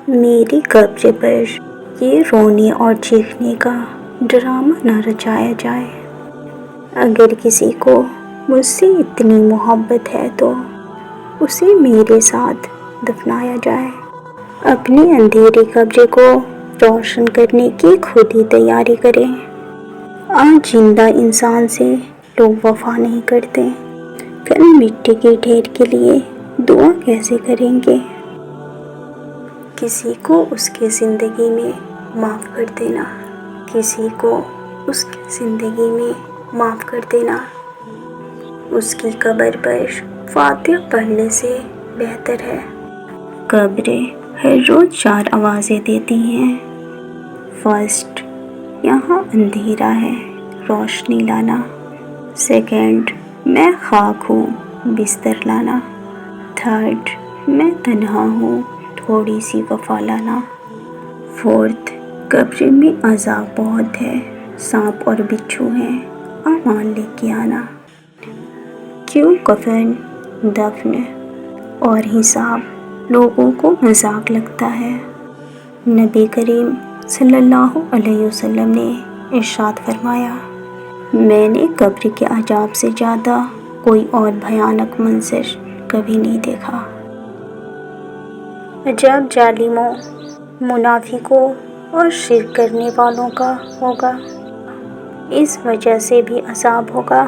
میری قبر پر یہ رونے اور چیخنے کا ڈرامہ نہ رچایا جائے۔ اگر کسی کو مجھ سے اتنی محبت ہے تو اسے میرے ساتھ دفنایا جائے۔ اپنی اندھیری قبر کو روشن کرنے کی خود ہی تیاری کریں۔ آج زندہ انسان سے لوگ وفا نہیں کرتے، کل مٹی کے ڈھیر کے لیے دعا کیسے کریں گے؟ کسی کو اس کی زندگی میں معاف کر دینا، کسی کو اس کی زندگی میں معاف کر دینا، اس کی قبر پر فاتحہ پڑھنے سے بہتر ہے۔ قبریں ہر روز 4 آوازیں دیتی ہیں۔ فرسٹ، یہاں اندھیرا ہے، روشنی لانا۔ سیکنڈ، میں خاک ہوں، بستر لانا۔ تھرڈ، میں تنہا ہوں، تھوڑی سی وفا لانا۔ فورتھ، قبر میں عذاب بہت ہے، سانپ اور بچھو ہیں، امان لے کے آنا۔ کیوں کفن، دفن اور حساب لوگوں کو مذاق لگتا ہے؟ نبی کریم صلی اللہ علیہ وسلم نے ارشاد فرمایا، میں نے قبر کے عذاب سے زیادہ کوئی اور بھیانک منظر کبھی نہیں دیکھا۔ عذاب ظالموں، منافقوں اور شرک کرنے والوں کا ہوگا، اس وجہ سے بھی عذاب ہوگا۔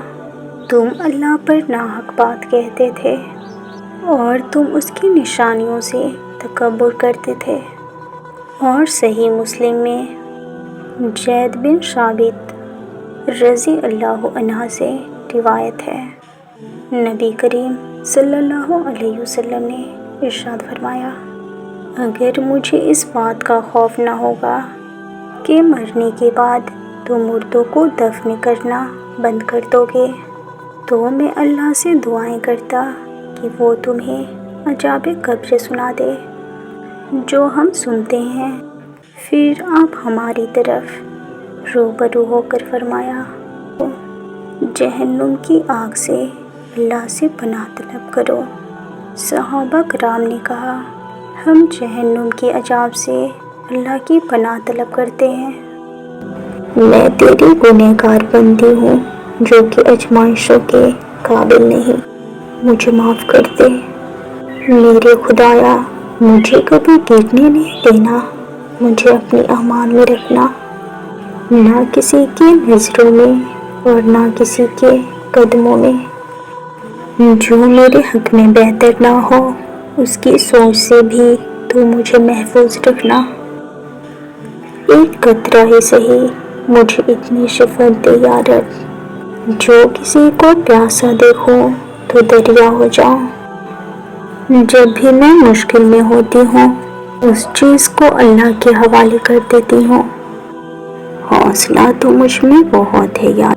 تم اللہ پر ناحق بات کہتے تھے اور تم اس کی نشانیوں سے تکبر کرتے تھے۔ اور صحیح مسلم میں زید بن ثابت رضی اللہ عنہ سے روایت ہے، نبی کریم صلی اللہ علیہ وسلم نے ارشاد فرمایا، اگر مجھے اس بات کا خوف نہ ہوگا کہ مرنے کے بعد تم مردوں کو دفن کرنا بند کر دو گے تو میں اللہ سے دعائیں کرتا کہ وہ تمہیں عذاب قبر سنا دے جو ہم سنتے ہیں۔ پھر آپ ہماری طرف روبرو ہو کر فرمایا، جہنم کی آگ سے اللہ سے پناہ طلب کرو۔ صحابہ کرام نے کہا، ہم جہنم کے عذاب سے اللہ کی پناہ طلب کرتے ہیں۔ میں تیری گنہگار بندی ہوں جو کہ آزمائشوں کے قابل نہیں، مجھے معاف کر دے۔ میرے خدایا، مجھے کبھی گرنے نہیں دینا، مجھے اپنی امان میں رکھنا، نہ کسی کی نظروں میں اور نہ کسی کے قدموں میں۔ جو میرے حق میں بہتر نہ ہو اس کی سوچ سے بھی تو مجھے محفوظ رکھنا۔ ایک قطرہ ہی سہی مجھے اتنی شفقت دے یا رب، جو کسی کو پیاسا دیکھوں تو دریا ہو جاؤں۔ جب بھی میں مشکل میں ہوتی ہوں اس چیز کو اللہ کے حوالے کر دیتی ہوں۔ حوصلہ تو مجھ میں بہت ہے یا